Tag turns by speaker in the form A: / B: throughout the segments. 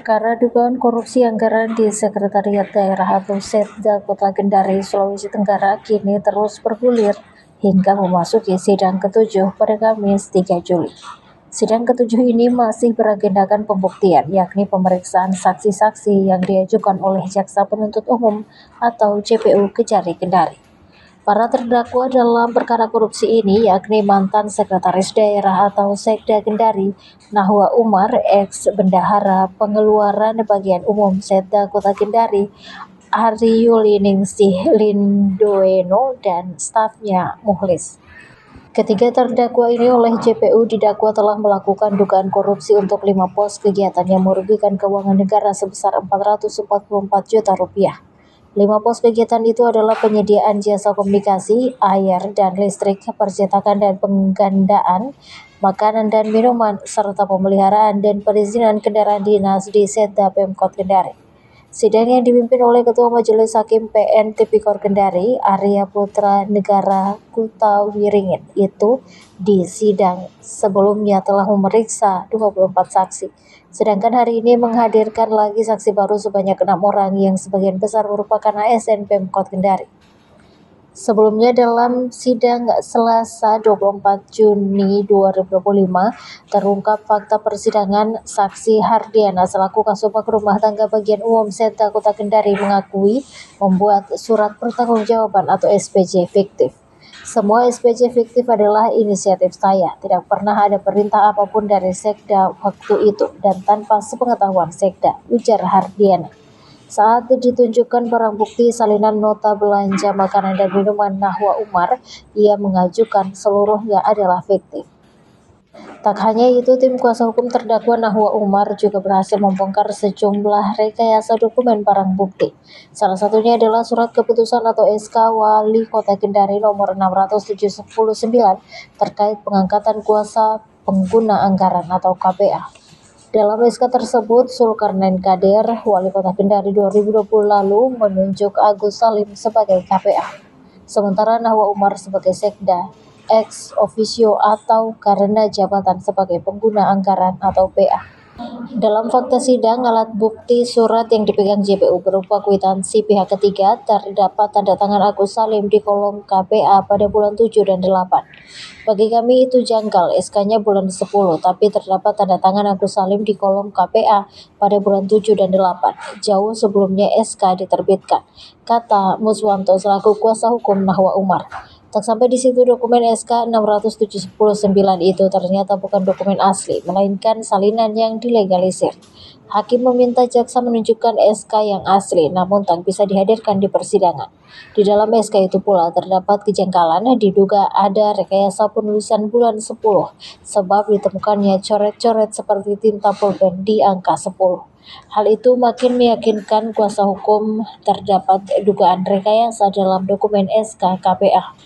A: Perkara dugaan korupsi anggaran di Sekretariat Daerah atau Setda Kota Kendari, Sulawesi Tenggara kini terus bergulir hingga memasuki sidang ke-7 pada Kamis 3 Juli. Sidang ke-7 ini masih beragendakan pembuktian, yakni pemeriksaan saksi-saksi yang diajukan oleh Jaksa Penuntut Umum atau JPU Kejari Kendari. Para terdakwa dalam perkara korupsi ini yakni mantan Sekretaris Daerah atau Sekda Kendari, Nahwa Umar, ex-Bendahara Pengeluaran Bagian Umum Setda Kota Kendari, Ari Yuliningsih Lindoeno, dan stafnya Muhlis. Ketiga terdakwa ini oleh JPU didakwa telah melakukan dugaan korupsi untuk 5 pos kegiatan yang merugikan keuangan negara sebesar Rp444 juta. 5 pos kegiatan itu adalah penyediaan jasa komunikasi, air dan listrik, percetakan dan penggandaan, makanan dan minuman, serta pemeliharaan dan perizinan kendaraan dinas di Setda Pemkot Kendari. Sidang yang dipimpin oleh Ketua Majelis Hakim PN Tipikor Kendari, Arya Putra Negara Kutawiringin, itu di sidang sebelumnya telah memeriksa 24 saksi. Sedangkan hari ini menghadirkan lagi saksi baru sebanyak 6 orang yang sebagian besar merupakan ASN Pemkot Kendari. Sebelumnya dalam sidang Selasa 24 Juni 2025 terungkap fakta persidangan. Saksi Hardiana selaku Kasubag Rumah Tangga Bagian Umum Setda Kota Kendari mengakui membuat surat pertanggungjawaban atau SPJ fiktif. Semua SPJ fiktif adalah inisiatif saya, tidak pernah ada perintah apapun dari Sekda waktu itu dan tanpa sepengetahuan Sekda, ujar Hardiana. Saat ditunjukkan barang bukti salinan nota belanja makanan dan minuman Nahwa Umar, ia mengajukan seluruhnya adalah fiktif. Tak hanya itu, tim kuasa hukum terdakwa Nahwa Umar juga berhasil membongkar sejumlah rekayasa dokumen barang bukti. Salah satunya adalah surat keputusan atau SK Wali Kota Kendari nomor 679 terkait pengangkatan kuasa pengguna anggaran atau KPA. Dalam SK tersebut, Zulkarnain Kadir, Wali Kota Kendari 2020 lalu menunjuk Agus Salim sebagai KPA. Sementara Nahwa Umar sebagai Sekda, ex officio atau karena jabatan sebagai pengguna anggaran atau PA. Dalam fakta sidang, alat bukti surat yang dipegang JPU berupa kwitansi pihak ketiga, terdapat tanda tangan Agus Salim di kolom KPA pada bulan 7 dan 8. Bagi kami itu janggal, SK-nya bulan 10, tapi terdapat tanda tangan Agus Salim di kolom KPA pada bulan 7 dan 8, jauh sebelumnya SK diterbitkan, kata Muswanto selaku kuasa hukum Nahwa Umar. Tak sampai di situ, dokumen SK 679 itu ternyata bukan dokumen asli, melainkan salinan yang dilegalisir. Hakim meminta jaksa menunjukkan SK yang asli, namun tak bisa dihadirkan di persidangan. Di dalam SK itu pula terdapat kejanggalan, diduga ada rekayasa penulisan bulan 10, sebab ditemukannya coret-coret seperti tinta pulpen di angka 10. Hal itu makin meyakinkan kuasa hukum terdapat dugaan rekayasa dalam dokumen SK KPA.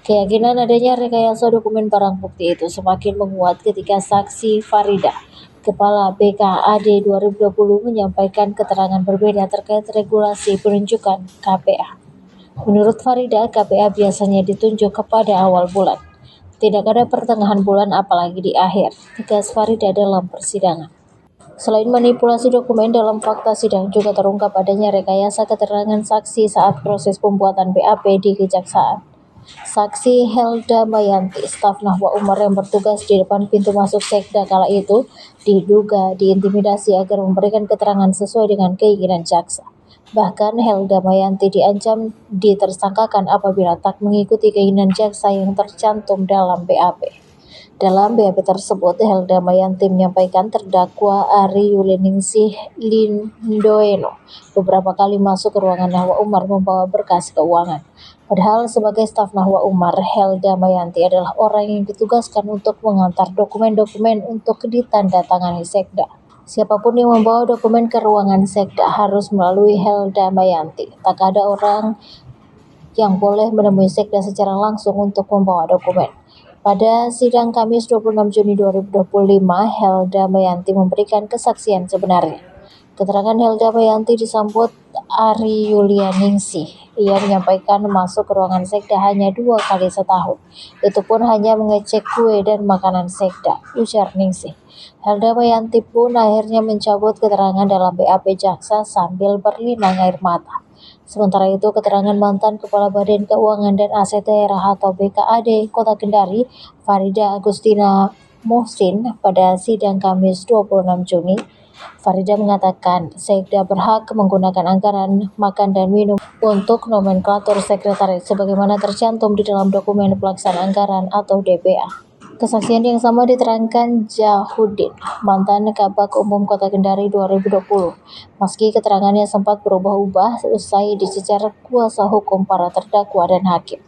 A: Keyakinan adanya rekayasa dokumen barang bukti itu semakin menguat ketika saksi Farida, Kepala BKAD 2020 menyampaikan keterangan berbeda terkait regulasi penunjukan KPA. Menurut Farida, KPA biasanya ditunjuk kepada awal bulan. Tidak ada pertengahan bulan apalagi di akhir, tegas Farida dalam persidangan. Selain manipulasi dokumen, dalam fakta sidang juga terungkap adanya rekayasa keterangan saksi saat proses pembuatan BAP di Kejaksaan. Saksi Helda Mayanti, staf Nahwa Umar yang bertugas di depan pintu masuk Sekda kala itu, diduga diintimidasi agar memberikan keterangan sesuai dengan keinginan jaksa. Bahkan Helda Mayanti diancam ditersangkakan apabila tak mengikuti keinginan jaksa yang tercantum dalam BAP. Dalam BAP tersebut, Helda Mayanti menyampaikan terdakwa Ari Yuliningsih Lindoeno beberapa kali masuk ke ruangan Nahwa Umar membawa berkas keuangan. Padahal sebagai staf Nahwa Umar, Helda Mayanti adalah orang yang ditugaskan untuk mengantar dokumen-dokumen untuk ditandatangani Sekda. Siapapun yang membawa dokumen ke ruangan Sekda harus melalui Helda Mayanti. Tak ada orang yang boleh menemui Sekda secara langsung untuk membawa dokumen. Pada sidang Kamis 26 Juni 2025, Helda Mayanti memberikan kesaksian sebenarnya. Keterangan Helda Mayanti disambut Ari Yuliningsih, Ia menyampaikan masuk ke ruangan sekda hanya 2 kali setahun. Itu pun hanya mengecek kue dan makanan sekda, ujar Ningsih. Helda Mayanti pun akhirnya mencabut keterangan dalam BAP jaksa sambil berlinang air mata. Sementara itu, keterangan mantan Kepala Badan Keuangan dan Aset Daerah atau BKAD Kota Kendari, Farida Agustina Muhsin, pada sidang Kamis 26 Juni, Farida mengatakan Sekda berhak menggunakan anggaran makan dan minum untuk nomenklatur sekretaris sebagaimana tercantum di dalam dokumen pelaksanaan anggaran atau DPA. Kesaksian yang sama diterangkan Jahudin, mantan Kabag Umum Kota Kendari 2020. Meski keterangannya sempat berubah-ubah usai dicecar kuasa hukum para terdakwa dan hakim.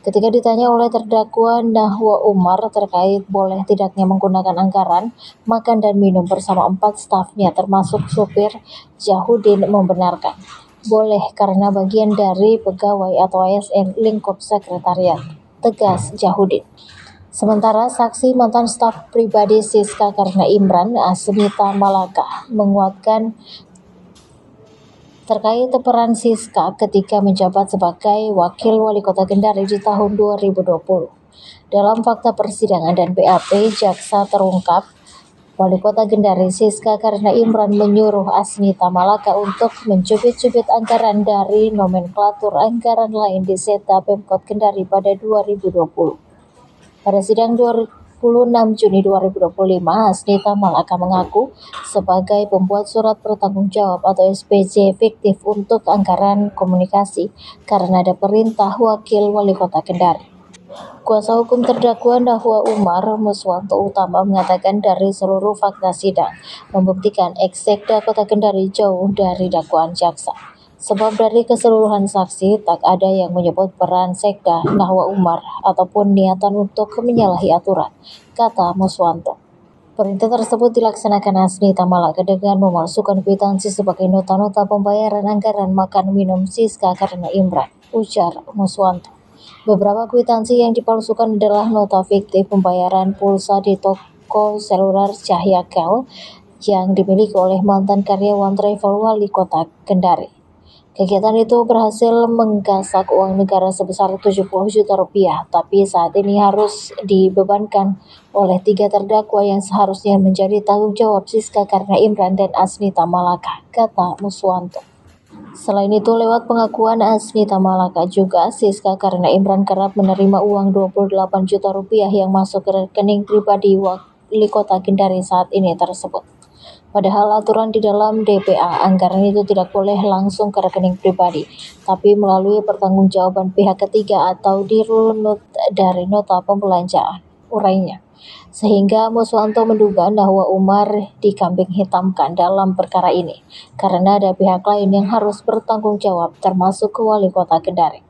A: Ketika ditanya oleh terdakwa Nahwa Umar terkait boleh tidaknya menggunakan anggaran makan dan minum bersama 4 stafnya termasuk supir, Jahudin membenarkan. Boleh karena bagian dari pegawai atau ASN lingkup sekretariat, tegas Jahudin. Sementara saksi mantan staf pribadi Siska Karna Imran, Asmita Malaka, menguatkan terkait peran Siska ketika menjabat sebagai Wakil Wali Kota Kendari di tahun 2020. Dalam fakta persidangan dan BAP, jaksa terungkap Wali Kota Kendari Siska Karna Imran menyuruh Asmita Malaka untuk mencubit-cubit anggaran dari nomenklatur anggaran lain di Setda Pemkot Kendari pada 2020. Pada sidang 26 Juni 2025, Asnita Malaka mengaku sebagai pembuat surat bertanggung jawab atau SPJ fiktif untuk anggaran komunikasi karena ada perintah Wakil Wali Kota Kendari. Kuasa hukum terdakwa Nahwa Umar Muswanto Utama mengatakan dari seluruh fakta sidang membuktikan ex-Sekda Kota Kendari jauh dari dakwaan jaksa. Sebab dari keseluruhan saksi tak ada yang menyebut peran Sekda Nahwa Umar ataupun niatan untuk menyalahi aturan, kata Muswanto. Perintah tersebut dilaksanakan Asnita Malaka dengan memalsukan kwitansi sebagai nota-nota pembayaran anggaran makan minum Siska Karna Imran, ujar Muswanto. Beberapa kwitansi yang dipalsukan adalah nota fiktif pembayaran pulsa di toko seluler Cahya Kel yang dimiliki oleh mantan karyawan travel Wali Kota Kendari. Kegiatan itu berhasil menggasak uang negara sebesar 70 juta rupiah, tapi saat ini harus dibebankan oleh 3 terdakwa yang seharusnya menjadi tanggung jawab Siska Karna Imran dan Asnita Malaka, kata Muswanto. Selain itu, lewat pengakuan Asnita Malaka juga, Siska Karna Imran kerap menerima uang 28 juta rupiah yang masuk ke rekening pribadi Wali Kota Kendari saat ini tersebut. Padahal aturan di dalam DPA, anggaran itu tidak boleh langsung ke rekening pribadi, tapi melalui pertanggungjawaban pihak ketiga atau dirunut dari nota pembelanjaan, urainya. Sehingga Muswanto menduga Nahwa Umar dikambing hitamkan dalam perkara ini, karena ada pihak lain yang harus bertanggung jawab, termasuk Wali Kota Kendari.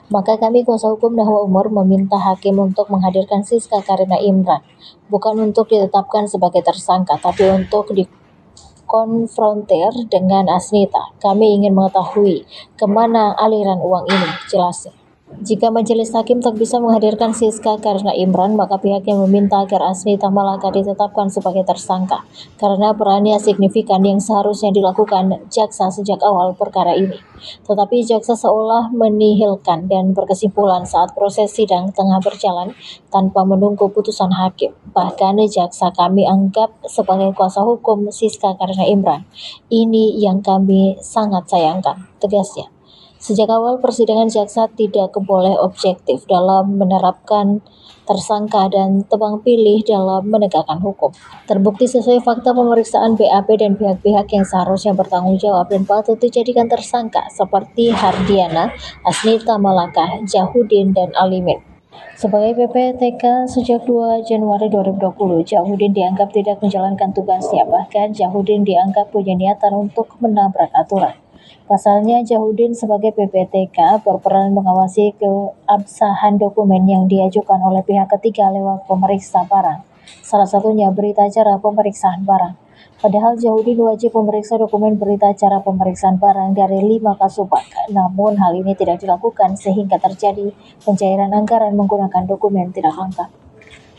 A: Maka kami kuasa hukum Nahwa Umar meminta hakim untuk menghadirkan Siska Karna Imran, bukan untuk ditetapkan sebagai tersangka, tapi untuk dikonfrontir dengan Asnita. Kami ingin mengetahui kemana aliran uang ini, jelasnya. Jika majelis hakim tak bisa menghadirkan Siska Karna Imran, maka pihaknya meminta agar Asnita Malaka ditetapkan sebagai tersangka, karena perannya signifikan yang seharusnya dilakukan jaksa sejak awal perkara ini. Tetapi jaksa seolah menihilkan dan berkesimpulan saat proses sidang tengah berjalan tanpa menunggu putusan hakim. Bahkan jaksa kami anggap sebagai kuasa hukum Siska Karna Imran. Ini yang kami sangat sayangkan, tegasnya. Sejak awal persidangan jaksa tidak boleh objektif dalam menerapkan tersangka dan tebang pilih dalam menegakkan hukum. Terbukti sesuai fakta pemeriksaan BAP dan pihak-pihak yang seharusnya bertanggung jawab dan patut dijadikan tersangka seperti Hardiana, Asnita Malaka, Jahudin, dan Alimin. Sebagai PPTK sejak 2 Januari 2020, Jahudin dianggap tidak menjalankan tugasnya, bahkan Jahudin dianggap punya niatan untuk menabrak aturan. Pasalnya, Jahudin sebagai PPTK berperan mengawasi keabsahan dokumen yang diajukan oleh pihak ketiga lewat pemeriksa barang. Salah satunya berita acara pemeriksaan barang. Padahal Jahudin wajib memeriksa dokumen berita acara pemeriksaan barang dari 5 kasubag. Namun hal ini tidak dilakukan sehingga terjadi pencairan anggaran menggunakan dokumen tidak lengkap.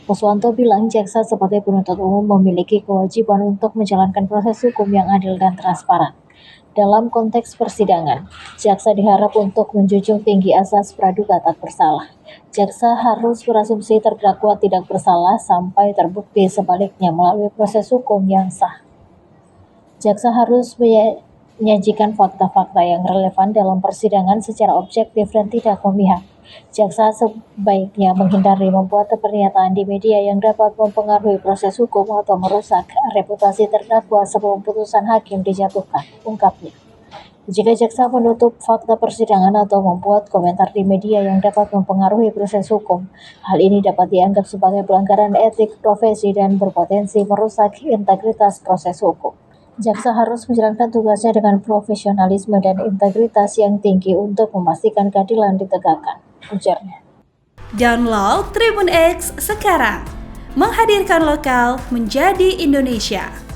A: Muswanto bilang jaksa sebagai penuntut umum memiliki kewajiban untuk menjalankan proses hukum yang adil dan transparan. Dalam konteks persidangan, jaksa diharap untuk menjunjung tinggi asas praduga tak bersalah. Jaksa harus berasumsi terdakwa tidak bersalah sampai terbukti sebaliknya melalui proses hukum yang sah. Jaksa harus menyajikan fakta-fakta yang relevan dalam persidangan secara objektif dan tidak memihak. Jaksa sebaiknya menghindari membuat pernyataan di media yang dapat mempengaruhi proses hukum atau merusak reputasi terdakwa sebelum putusan hakim dijatuhkan, ungkapnya. Jika jaksa menutup fakta persidangan atau membuat komentar di media yang dapat mempengaruhi proses hukum, hal ini dapat dianggap sebagai pelanggaran etik profesi dan berpotensi merusak integritas proses hukum. Jaksa harus menjalankan tugasnya dengan profesionalisme dan integritas yang tinggi untuk memastikan keadilan ditegakkan, ujarnya.
B: Download Tribun X sekarang, menghadirkan lokal menjadi Indonesia.